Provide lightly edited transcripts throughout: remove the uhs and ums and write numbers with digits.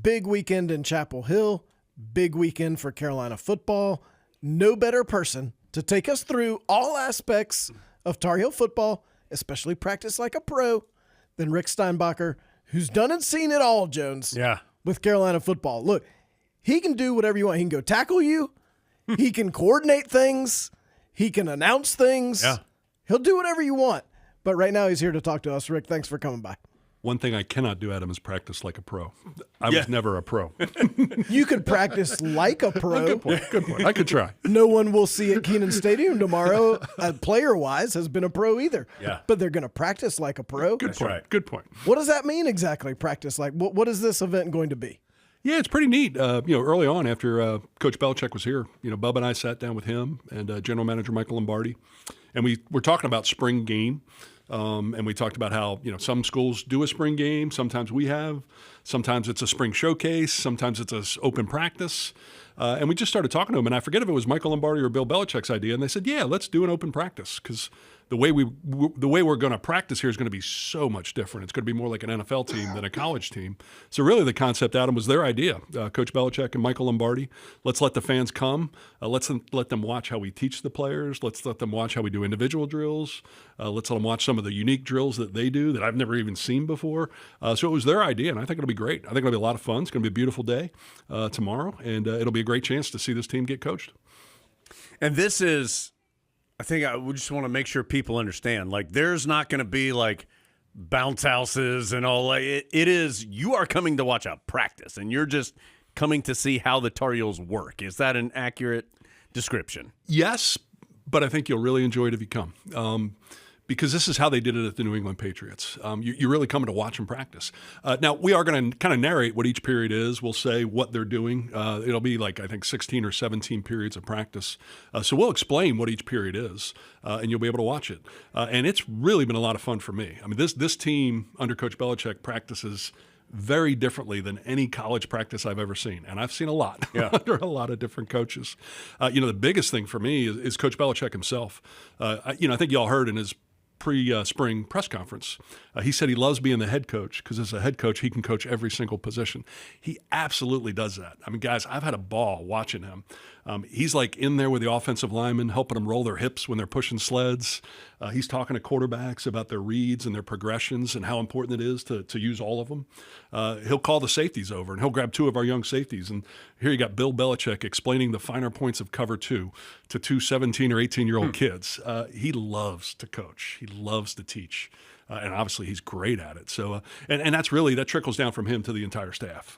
Big weekend in Chapel Hill, big weekend for Carolina football. No better person to take us through all aspects of Tar Heel football, especially practice like a pro, than Rick Steinbacher, who's done and seen it all, Jones, with Carolina football. Look, he can do whatever you want. He can go tackle you. He can coordinate things. He can announce things. Yeah. He'll do whatever you want. But right now he's here to talk to us. Rick, thanks for coming by. One thing I cannot do, Adam, is practice like a pro. I was never a pro. You could practice like a pro. Good point. Good point. I could try. No one we'll see at Kenan Stadium tomorrow, player-wise, has been a pro either. Yeah. But they're going to practice like a pro. Good point. right. Good point. What does that mean exactly, practice like? What is this event going to be? Yeah, it's pretty neat. Early on after Coach Belichick was here, Bub and I sat down with him and General Manager Michael Lombardi, and we were talking about spring game. And we talked about how, some schools do a spring game. Sometimes we have. Sometimes it's a spring showcase. Sometimes it's an open practice. And we just started talking to them. And I forget if it was Michael Lombardi or Bill Belichick's idea. And they said, yeah, let's do an open practice because the way we're going to practice here is going to be so much different. It's going to be more like an NFL team than a college team. So really the concept, Adam, was their idea. Coach Belichick and Michael Lombardi, let's let the fans come. Let's let them watch how we teach the players. Let's let them watch how we do individual drills. Let's let them watch some of the unique drills that they do that I've never even seen before. So it was their idea, and I think it'll be great. I think it'll be a lot of fun. It's going to be a beautiful day tomorrow, and it'll be a great chance to see this team get coached. And this is, I think we just want to make sure people understand, like there's not going to be like bounce houses and all. It is, you are coming to watch a practice, and you're just coming to see how the Tar Heels work. Is that an accurate description? Yes, but I think you'll really enjoy it if you come. Because this is how they did it at the New England Patriots. You're really coming to watch them practice. Now, we are going to kind of narrate what each period is. We'll say what they're doing. It'll be like, I think, 16 or 17 periods of practice. So we'll explain what each period is, and you'll be able to watch it. And it's really been a lot of fun for me. I mean, this team under Coach Belichick practices very differently than any college practice I've ever seen. And I've seen a lot under a lot of different coaches. The biggest thing for me is Coach Belichick himself. I think you all heard in his pre-spring press conference, he said he loves being the head coach because as a head coach, he can coach every single position. He absolutely does that. I mean, guys, I've had a ball watching him. He's like in there with the offensive linemen, helping them roll their hips when they're pushing sleds. He's talking to quarterbacks about their reads and their progressions and how important it is to use all of them. He'll call the safeties over, and he'll grab two of our young safeties. And here you got Bill Belichick explaining the finer points of cover two to two 17 or 18-year-old kids. He loves to coach. He loves to teach. And obviously he's great at it. So, and that's really, that trickles down from him to the entire staff.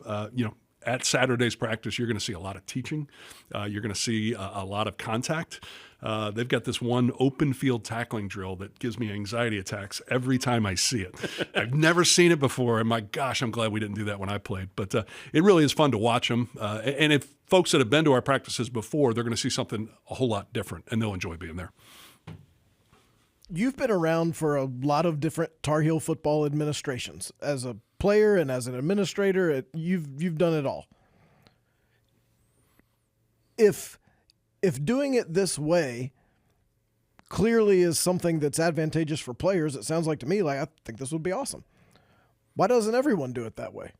At Saturday's practice, you're going to see a lot of teaching. You're going to see a lot of contact. They've got this one open field tackling drill that gives me anxiety attacks every time I see it. I've never seen it before, and my gosh, I'm glad we didn't do that when I played. But it really is fun to watch them. And if folks that have been to our practices before, they're going to see something a whole lot different, and they'll enjoy being there. You've been around for a lot of different Tar Heel football administrations. As a player and as an administrator, you've done it all. If doing it this way clearly is something that's advantageous for players, it sounds like to me like I think this would be awesome. Why doesn't everyone do it that way?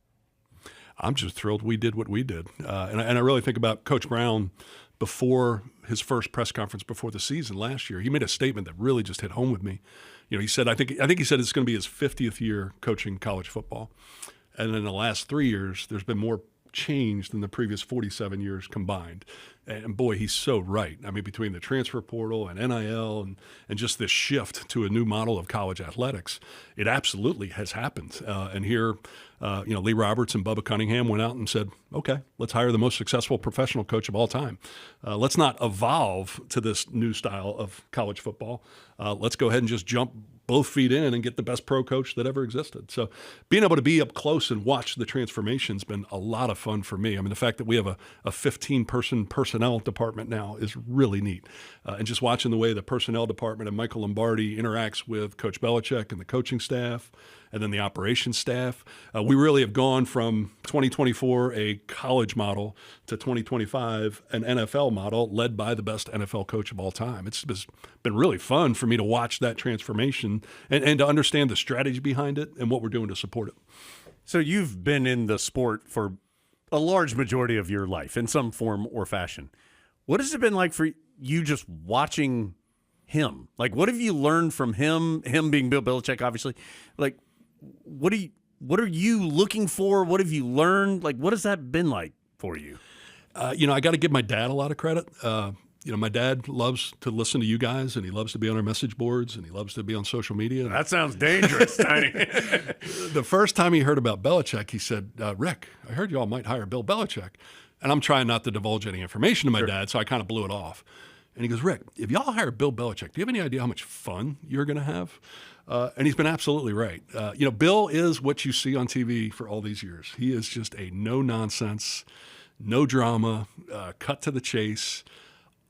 I'm just thrilled we did what we did. And I really think about Coach Brown before his first press conference before the season last year. He made a statement that really just hit home with me. He said, I think he said it's going to be his 50th year coaching college football. And in the last 3 years, there's been more change than the previous 47 years combined. And boy, he's so right. I mean, between the transfer portal and NIL and just this shift to a new model of college athletics, it absolutely has happened. And here, Lee Roberts and Bubba Cunningham went out and said, okay, let's hire the most successful professional coach of all time. Let's not evolve to this new style of college football. Let's go ahead and just jump both feet in and get the best pro coach that ever existed. So being able to be up close and watch the transformation's been a lot of fun for me. I mean, the fact that we have a 15-person personnel department now is really neat. And just watching the way the personnel department and Michael Lombardi interacts with Coach Belichick and the coaching staff and then the operations staff. We really have gone from 2024, a college model, to 2025, an NFL model led by the best NFL coach of all time. It's been really fun for me to watch that transformation and to understand the strategy behind it and what we're doing to support it. So you've been in the sport for a large majority of your life in some form or fashion. What has it been like for you just watching him? Like, what have you learned from him being Bill Belichick, obviously? Like, what are you looking for? What have you learned? Like, what has that been like for you? I got to give my dad a lot of credit. My dad loves to listen to you guys, and he loves to be on our message boards, and he loves to be on social media. That sounds dangerous, Tiny. The first time he heard about Belichick, he said, Rick, I heard y'all might hire Bill Belichick. And I'm trying not to divulge any information to my dad, so I kind of blew it off. And he goes, Rick, if y'all hire Bill Belichick, do you have any idea how much fun you're going to have? And he's been absolutely right. Bill is what you see on TV for all these years. He is just a no-nonsense, no drama, cut to the chase,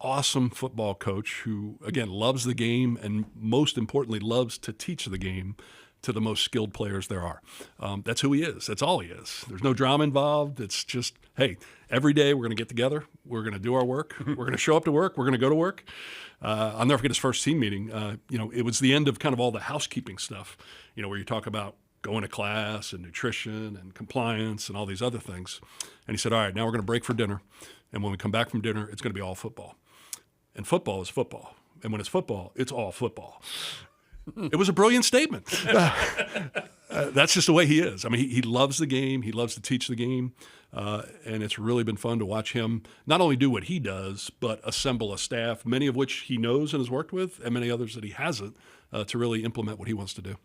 awesome football coach who, again, loves the game and most importantly, loves to teach the game to the most skilled players there are. That's who he is. That's all he is. There's no drama involved. It's just, hey, every day we're going to get together. We're going to do our work. We're going to show up to work. We're going to go to work. I'll never forget his first team meeting. It was the end of kind of all the housekeeping stuff, where you talk about going to class and nutrition and compliance and all these other things. And he said, all right, now we're going to break for dinner. And when we come back from dinner, it's going to be all football. And football is football. And when it's football, it's all football. It was a brilliant statement. That's just the way he is. I mean, he loves the game. He loves to teach the game. And it's really been fun to watch him not only do what he does, but assemble a staff, many of which he knows and has worked with, and many others that he hasn't, to really implement what he wants to do.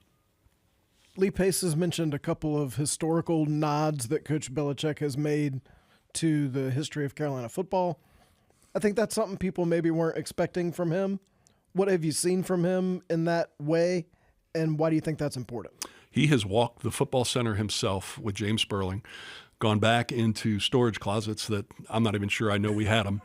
Lee Pace has mentioned a couple of historical nods that Coach Belichick has made to the history of Carolina football. I think that's something people maybe weren't expecting from him. What have you seen from him in that way, and why do you think that's important? He has walked the football center himself with James Sperling, gone back into storage closets that I'm not even sure I know we had them,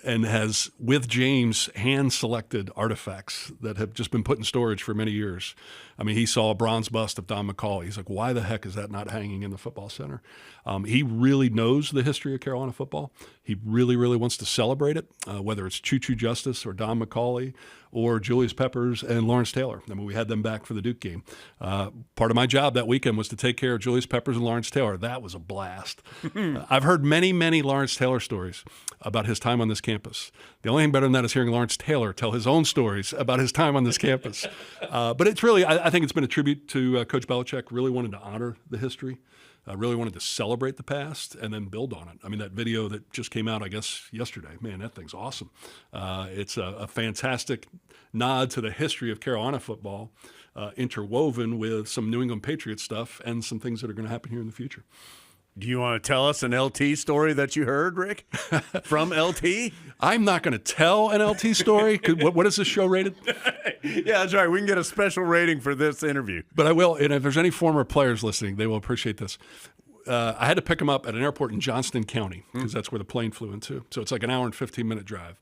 and has, with James, hand-selected artifacts that have just been put in storage for many years. I mean, he saw a bronze bust of Don McCauley. He's like, why the heck is that not hanging in the football center? He really knows the history of Carolina football. He really, really wants to celebrate it, whether it's Choo Choo Justice or Don McCauley or Julius Peppers and Lawrence Taylor. I mean, we had them back for the Duke game. Part of my job that weekend was to take care of Julius Peppers and Lawrence Taylor. That was a blast. I've heard many, many Lawrence Taylor stories about his time on this campus. The only thing better than that is hearing Lawrence Taylor tell his own stories about his time on this campus. But it's really, I think it's been a tribute to Coach Belichick, really wanted to honor the history, really wanted to celebrate the past and then build on it. I mean, that video that just came out, I guess, yesterday, man, that thing's awesome. It's a fantastic nod to the history of Carolina football, interwoven with some New England Patriots stuff and some things that are going to happen here in the future. Do you want to tell us an LT story that you heard, Rick, from LT? I'm not going to tell an LT story. What is this show rated? Yeah, that's right. We can get a special rating for this interview. But I will, and if there's any former players listening, they will appreciate this. I had to pick him up at an airport in Johnston County because that's where the plane flew into. So it's like an hour and 15-minute drive.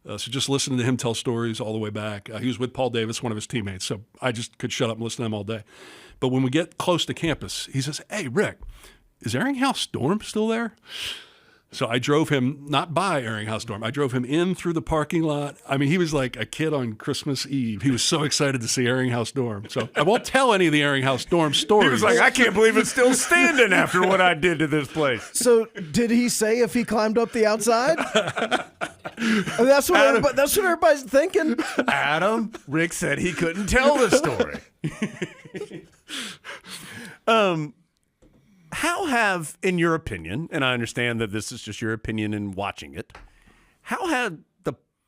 So just listening to him tell stories all the way back. He was with Paul Davis, one of his teammates, so I just could shut up and listen to him all day. But when we get close to campus, he says, hey, Rick, is Erringhouse Storm still there? So I drove him, not by Erringhouse Storm, I drove him in through the parking lot. I mean, he was like a kid on Christmas Eve. He was so excited to see Erringhouse Storm. So I won't tell any of the Erringhouse Storm stories. He was like, I can't believe it's still standing after what I did to this place. So did he say if he climbed up the outside? That's what everybody's thinking. Adam, Rick said he couldn't tell the story. How have, in your opinion, and I understand that this is just your opinion in watching it,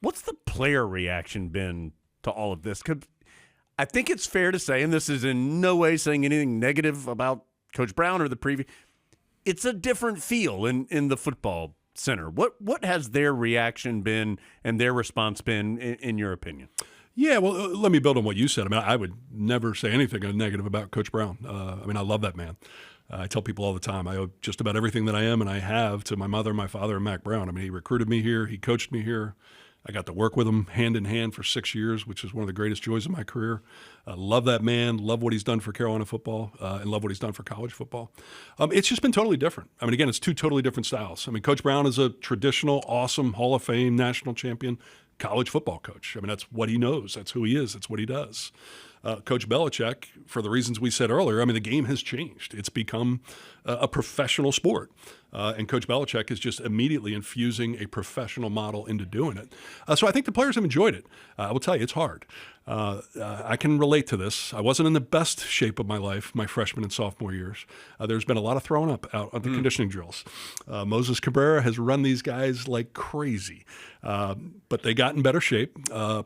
what's the player reaction been to all of this? 'Cause I think it's fair to say, and this is in no way saying anything negative about Coach Brown or the previous, it's a different feel in the football center. What has their reaction been and their response been, in your opinion? Yeah, well, let me build on what you said. I mean, I would never say anything negative about Coach Brown. I mean, I love that man. I tell people all the time, I owe just about everything that I am and I have to my mother, my father, and Mac Brown. I mean, he recruited me here. He coached me here. I got to work with him hand in hand for 6 years, which is one of the greatest joys of my career. I love that man, love what he's done for Carolina football, and love what he's done for college football. It's just been totally different. I mean, again, it's two totally different styles. I mean, Coach Brown is a traditional, awesome, Hall of Fame, national champion college football coach. I mean, that's what he knows. That's who he is. That's what he does. Coach Belichick, for the reasons we said earlier, I mean, the game has changed. It's become a professional sport. And Coach Belichick is just immediately infusing a professional model into doing it. So I think the players have enjoyed it. I will tell you, it's hard. I can relate to this. I wasn't in the best shape of my life my freshman and sophomore years. There's been a lot of throwing up out on the conditioning drills. Moses Cabrera has run these guys like crazy, but they got in better shape.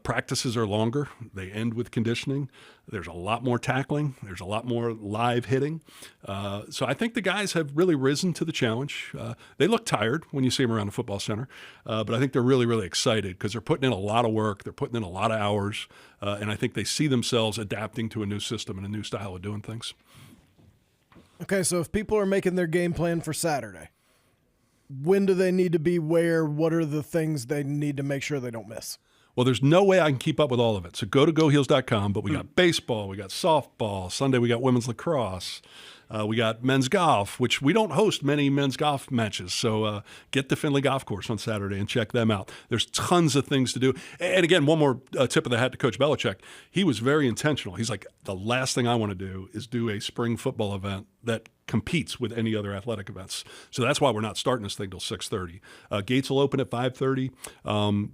Practices are longer. They end with conditioning. There's a lot more tackling. There's a lot more live hitting. So I think the guys have really risen to the challenge. They look tired when you see them around the football center, but I think they're really, really excited because they're putting in a lot of work. They're putting in a lot of hours, and I think they see themselves adapting to a new system and a new style of doing things. Okay, so if people are making their game plan for Saturday, when do they need to be where? What are the things they need to make sure they don't miss? Well, there's no way I can keep up with all of it. So go to goheels.com, but we got baseball, we got softball, Sunday we got women's lacrosse, we got men's golf, which we don't host many men's golf matches. So get to Findlay Golf Course on Saturday and check them out. There's tons of things to do. And again, one more tip of the hat to Coach Belichick. He was very intentional. He's like, the last thing I want to do is do a spring football event that competes with any other athletic events. So that's why we're not starting this thing till 6:30. Gates will open at 5:30.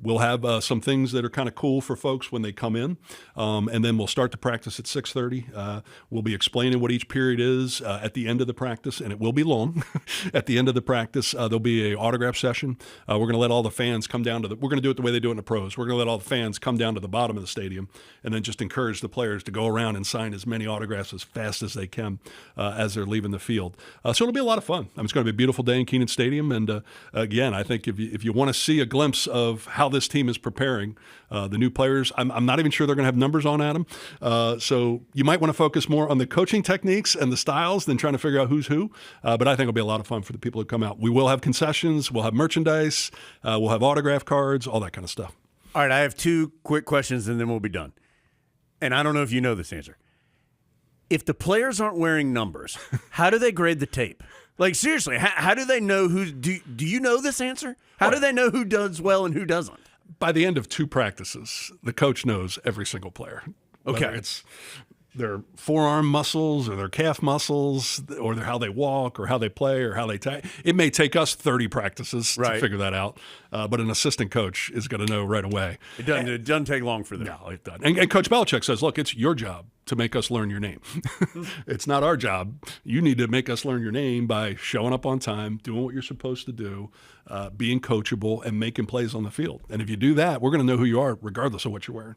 We'll have some things that are kind of cool for folks when they come in, and then we'll start the practice at 6:30. We'll be explaining what each period is at the end of the practice, and it will be long. At the end of the practice, there'll be an autograph session. We're going to let all the fans come down to we're going to do it the way they do it in the pros. We're going to let all the fans come down to the bottom of the stadium and then just encourage the players to go around and sign as many autographs as fast as they can as they're leaving the field. So it'll be a lot of fun. It's going to be a beautiful day in Kenan Stadium. And again, I think if you want to see a glimpse of how this team is preparing, the new players, I'm not even sure they're going to have numbers on Adam. So you might want to focus more on the coaching techniques and the styles than trying to figure out who's who. But I think it'll be a lot of fun for the people who come out. We will have concessions. We'll have merchandise. We'll have autograph cards, all that kind of stuff. All right, I have two quick questions, and then we'll be done. And I don't know if you know this answer. If the players aren't wearing numbers, how do they grade the tape? Like, seriously, how do they know who – do you know this answer? How do they know who does well and who doesn't? By the end of 2 practices, the coach knows every single player. Okay. Whether it's their forearm muscles or their calf muscles or how they walk or how they play or how they it may take us 30 practices to figure that out, but an assistant coach is going to know right away. It doesn't take long for them. No, it doesn't. And Coach Belichick says, look, it's your job to make us learn your name. It's not our job. You need to make us learn your name by showing up on time, doing what you're supposed to do, being coachable, and making plays on the field. And if you do that, we're going to know who you are regardless of what you're wearing.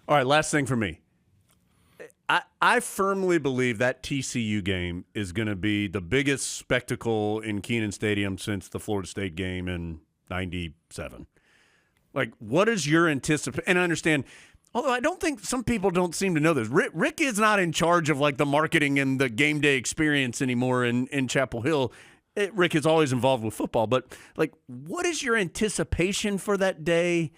All right, last thing for me. I firmly believe that TCU game is going to be the biggest spectacle in Kenan Stadium since the Florida State game in '97. Like, what is your anticipation? And I understand, although I don't think some people don't seem to know this. Rick is not in charge of, like, the marketing and the game day experience anymore in Chapel Hill. Rick is always involved with football. But, like, what is your anticipation for that day?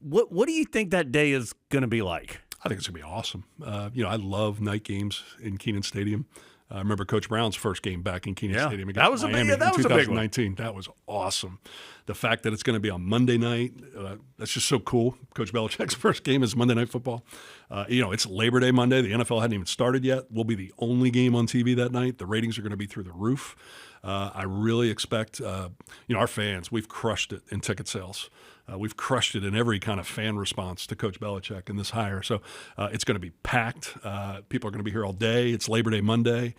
What do you think that day is going to be like? I think it's going to be awesome. I love night games in Kenan Stadium. I remember Coach Brown's first game back in Kenan Stadium against Miami in 2019. That was awesome. The fact that it's going to be on Monday night, that's just so cool. Coach Belichick's first game is Monday Night Football. It's Labor Day Monday. The NFL hadn't even started yet. We'll be the only game on TV that night. The ratings are going to be through the roof. I really expect, our fans, we've crushed it in ticket sales. We've crushed it in every kind of fan response to Coach Belichick and this hire. So it's going to be packed. People are going to be here all day. It's Labor Day Monday.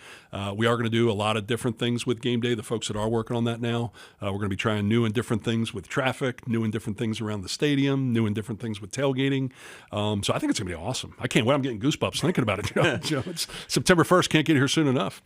We are going to do a lot of different things with game day, the folks that are working on that now. We're going to be trying new and different things with traffic, new and different things around the stadium, new and different things with tailgating. So I think it's going to be awesome. I can't wait. I'm getting goosebumps thinking about it. It's September 1st. Can't get here soon enough.